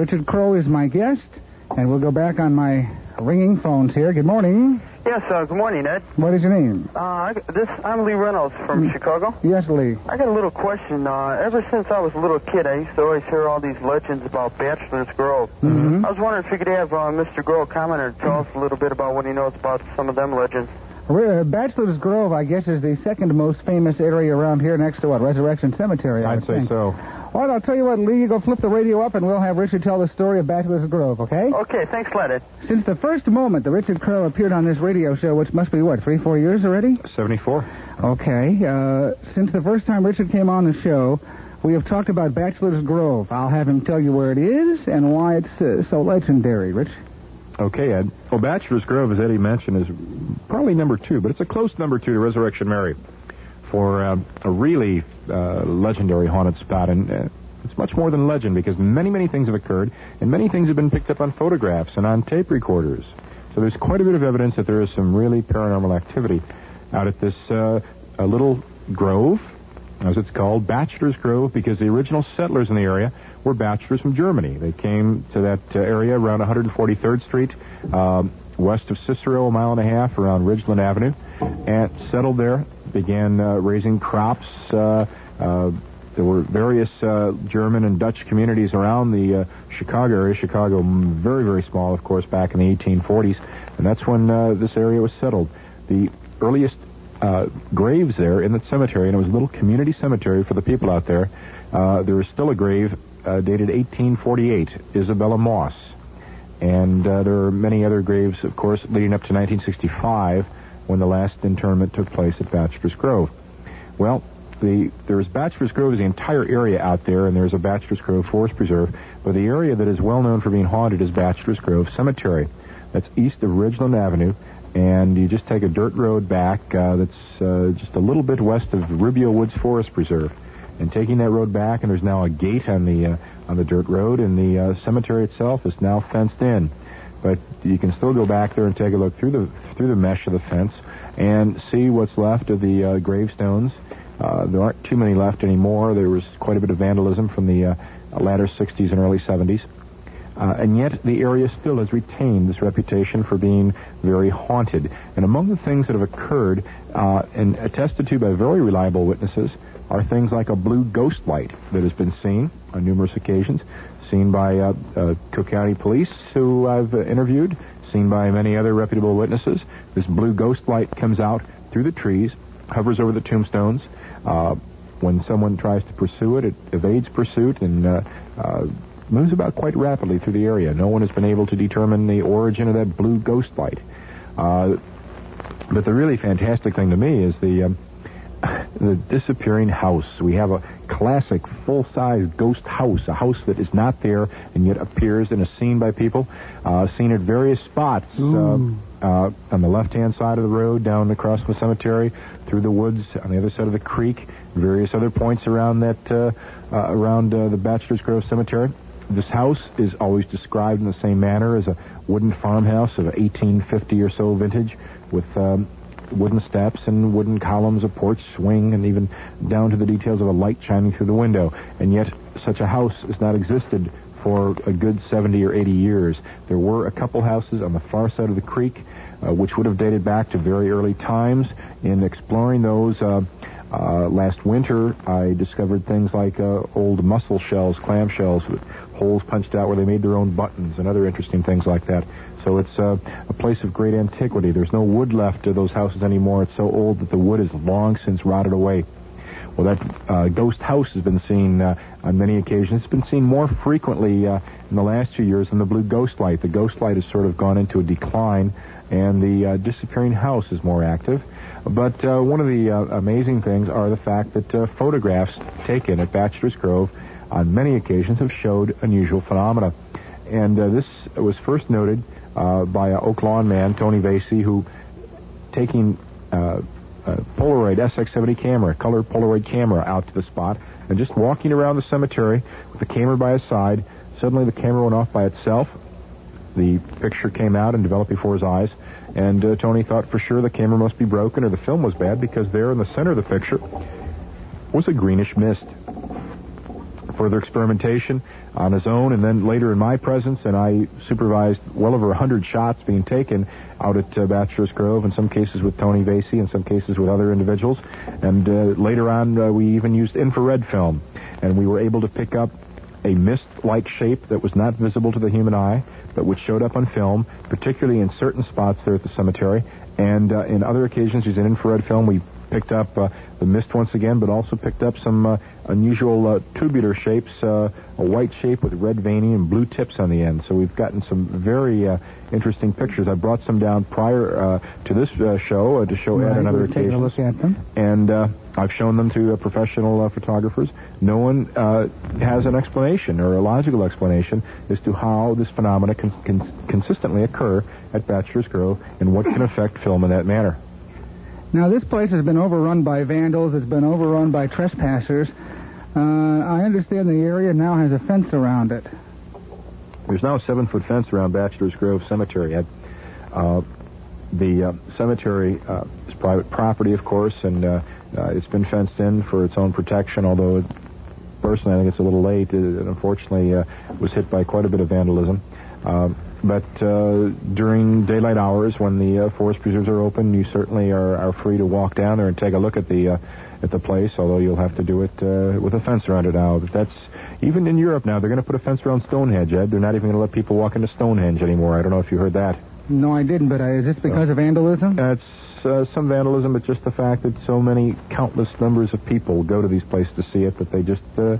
Richard Crowe is my guest, and we'll go back on my ringing phones here. Good morning. Yes, good morning, Ed. What is your name? I'm Lee Reynolds from Chicago. Yes, Lee. I got a little question. Ever since I was a little kid, I used to always hear all these legends about Bachelors Grove. Mm-hmm. I was wondering if you could have Mr. Grove comment or tell us a little bit about what he knows about some of them legends. Bachelors Grove, I guess, is the second most famous area around here next to what? Resurrection Cemetery, I'd say so. All right, I'll tell you what, Lee, you go flip the radio up and we'll have Richard tell the story of Bachelors Grove, okay? Okay, thanks, Ed. Since the first moment that Richard Crowe appeared on this radio show, which must be, 3-4 years already? 74. Okay, since the first time Richard came on the show, we have talked about Bachelors Grove. I'll have him tell you where it is and why it's so legendary, Rich. Okay, Ed. Well, Bachelors Grove, as Eddie mentioned, is probably number 2, but it's a close number 2 to Resurrection Mary for a really legendary haunted spot. And it's much more than legend because many, many things have occurred, and many things have been picked up on photographs and on tape recorders. So there's quite a bit of evidence that there is some really paranormal activity out at this little grove, as it's called, Bachelors Grove, because the original settlers in the area were bachelors from Germany. They came to that area around 143rd Street, west of Cicero, a mile and a half, around Ridgeland Avenue, and settled there, began raising crops. There were various German and Dutch communities around the Chicago area. Chicago, very, very small, of course, back in the 1840s, and that's when this area was settled. The earliest graves there in the cemetery, and it was a little community cemetery for the people out there. There is still a grave dated 1848, Isabella Moss. And there are many other graves, of course, leading up to 1965, when the last interment took place at Bachelors Grove. Well, there's Bachelors Grove, the entire area out there, and there's a Bachelors Grove Forest Preserve, but the area that is well known for being haunted is Bachelors Grove Cemetery. That's east of Ridgeland Avenue, and you just take a dirt road back that's just a little bit west of Rubio Woods Forest Preserve. And taking that road back, and there's now a gate on the dirt road, and the cemetery itself is now fenced in. But you can still go back there and take a look through the mesh of the fence and see what's left of the gravestones. There aren't too many left anymore. There was quite a bit of vandalism from the latter 60s and early 70s. And yet the area still has retained this reputation for being very haunted. And among the things that have occurred and attested to by very reliable witnesses are things like a blue ghost light that has been seen on numerous occasions, seen by Cook County Police, who I've interviewed, seen by many other reputable witnesses. This blue ghost light comes out through the trees, hovers over the tombstones. When someone tries to pursue it, it evades pursuit and moves about quite rapidly through the area. No one has been able to determine the origin of that blue ghost light. But the really fantastic thing to me is the disappearing house. We have a classic full-size ghost house, a house that is not there and yet appears and is seen by people, seen at various spots on the left-hand side of the road, down across the cemetery, through the woods, on the other side of the creek, various other points around that the Bachelors Grove Cemetery. This house is always described in the same manner as a wooden farmhouse of 1850 or so vintage, with wooden steps and wooden columns, a porch swing, and even down to the details of a light shining through the window. And yet, such a house has not existed for a good 70 or 80 years. There were a couple houses on the far side of the creek, which would have dated back to very early times. In exploring those last winter, I discovered things like old mussel shells, clam shells, with holes punched out where they made their own buttons and other interesting things like that. So it's a place of great antiquity. There's no wood left of those houses anymore. It's so old that the wood is long since rotted away. Well, that ghost house has been seen on many occasions. It's been seen more frequently in the last few years than the blue ghost light. The ghost light has sort of gone into a decline, and the disappearing house is more active. But one of the amazing things are the fact that photographs taken at Bachelors Grove on many occasions have showed unusual phenomena. And this was first noted by an Oak Lawn man, Tony Vasey, who, taking a Polaroid SX70 camera, color Polaroid camera, out to the spot, and just walking around the cemetery with the camera by his side, suddenly the camera went off by itself. The picture came out and developed before his eyes, and Tony thought for sure the camera must be broken or the film was bad, because there in the center of the picture was a greenish mist. Further experimentation on his own, and then later in my presence, and I supervised well over 100 shots being taken out at Bachelors Grove, in some cases with Tony Vasey, in some cases with other individuals. And later on, we even used infrared film, and we were able to pick up a mist-like shape that was not visible to the human eye, but which showed up on film, particularly in certain spots there at the cemetery. And in other occasions, using infrared film, we picked up the mist once again, but also picked up some unusual tubular shapes, a white shape with red veining and blue tips on the end. So we've gotten some very interesting pictures. I brought some down prior to this show to show Ed on other occasions. A look at them. And I've shown them to professional photographers. No one has an explanation or a logical explanation as to how this phenomena can consistently occur at Bachelors Grove and what can affect film in that manner. Now, this place has been overrun by vandals. It's been overrun by trespassers. I understand the area now has a fence around it. There's now a 7-foot fence around Bachelors Grove Cemetery, Ed. The cemetery is private property, of course, and it's been fenced in for its own protection, although personally I think it's a little late. It unfortunately was hit by quite a bit of vandalism. But during daylight hours, when the forest preserves are open, you certainly are free to walk down there and take a look at the place, although you'll have to do it with a fence around it now. But that's, even in Europe now, they're going to put a fence around Stonehenge, Ed. They're not even going to let people walk into Stonehenge anymore. I don't know if you heard that. No, I didn't, but is this because of vandalism? It's some vandalism, but just the fact that so many countless numbers of people go to these places to see it that they just... the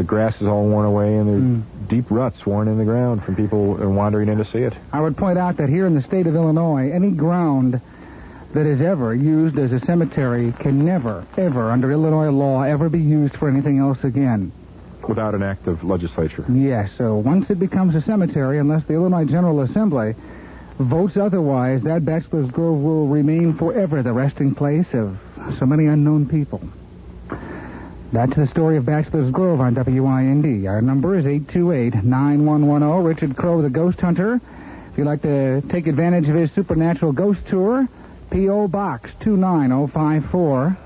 grass is all worn away, and there's deep ruts worn in the ground from people wandering in to see it. I would point out that here in the state of Illinois, any ground that is ever used as a cemetery can never, ever, under Illinois law, ever be used for anything else again. Without an act of legislature. Yes, so once it becomes a cemetery, unless the Illinois General Assembly votes otherwise, that Bachelors Grove will remain forever the resting place of so many unknown people. That's the story of Bachelors Grove on WIND. Our number is 828-9110. Richard Crowe, the Ghost Hunter. If you'd like to take advantage of his supernatural ghost tour, P.O. Box 29054.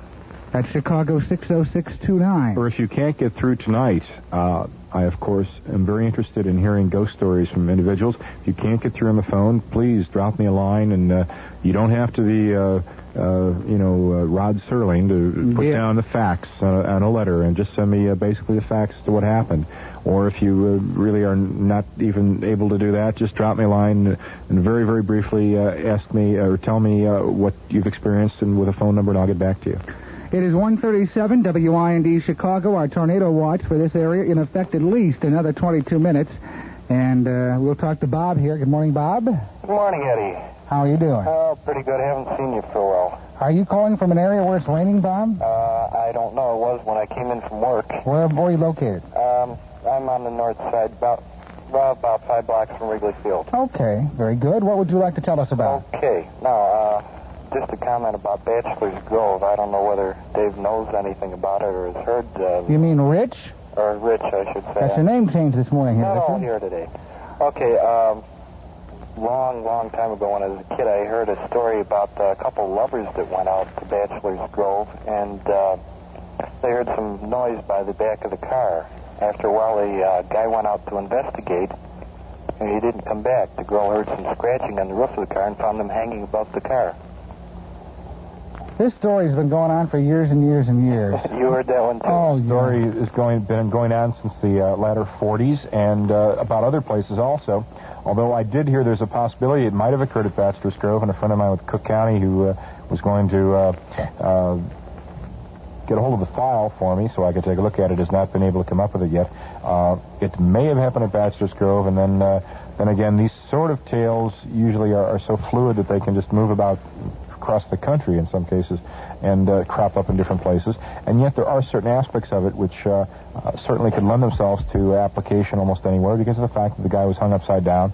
That's Chicago 60629. Or if you can't get through tonight, I, of course, am very interested in hearing ghost stories from individuals. If you can't get through on the phone, please drop me a line, and you don't have to be... Rod Serling to put down the facts on a letter and just send me basically the facts to what happened. Or if you really are not even able to do that, just drop me a line and very, very briefly ask me or tell me what you've experienced and with a phone number, and I'll get back to you. It is 1:37 WIND Chicago. Our tornado watch for this area in effect at least another 22 minutes. And we'll talk to Bob here. Good morning, Bob. Good morning, Eddie. How are you doing? Oh, pretty good. I haven't seen you for a while. Are you calling from an area where it's raining, Bob? I don't know. It was when I came in from work. Where are you located? I'm on the north side, about 5 blocks from Wrigley Field. Okay, very good. What would you like to tell us about? Okay. Now, just a comment about Bachelors Grove. I don't know whether Dave knows anything about it or has heard... You mean Rich? Or Rich, I should say. That's your name changed this morning here, Not all Richard. here today. Okay, long time ago when I was a kid, I heard a story about a couple lovers that went out to Bachelors Grove, and they heard some noise by the back of the car. After a while, the guy went out to investigate, and he didn't come back. The girl heard some scratching on the roof of the car and found them hanging above the car. This story's been going on for years and years and years. You heard that one, too? Oh, The story has been going on since the latter 40s, and about other places also. Although I did hear there's a possibility it might have occurred at Bachelors Grove, and a friend of mine with Cook County who was going to get a hold of the file for me so I could take a look at it has not been able to come up with it yet. It may have happened at Bachelors Grove, and then again, these sort of tales usually are so fluid that they can just move about across the country in some cases and crop up in different places. And yet there are certain aspects of it which certainly could lend themselves to application almost anywhere because of the fact that the guy was hung upside down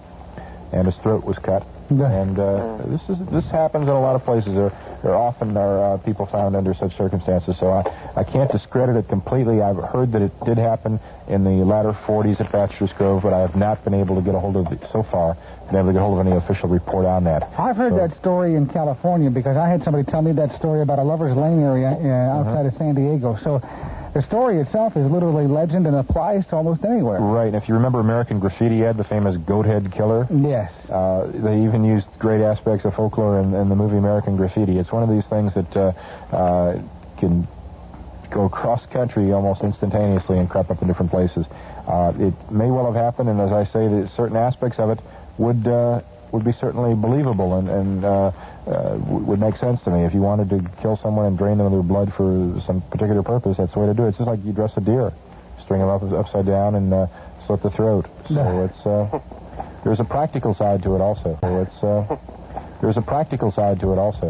and his throat was cut. And this happens in a lot of places. There often are people found under such circumstances, so I can't discredit it completely. I've heard that it did happen in the latter 40s at Bachelors Grove, but I have not been able to get a hold of it so far. Been able to get hold of any official report on that. I've heard that story in California because I had somebody tell me that story about a Lover's Lane area outside of San Diego. So The story itself is literally legend and applies to almost anywhere. Right, and if you remember American Graffiti had the famous goat-head killer. Yes. They even used great aspects of folklore in the movie American Graffiti. It's one of these things that can go cross-country almost instantaneously and crop up in different places. It may well have happened, and as I say, certain aspects of it would be certainly believable and would make sense to me. If you wanted to kill someone and drain them of their blood for some particular purpose, that's the way to do it. It's just like you dress a deer, string them up upside down and slit the throat. So it's there's a practical side to it also. There's a practical side to it also.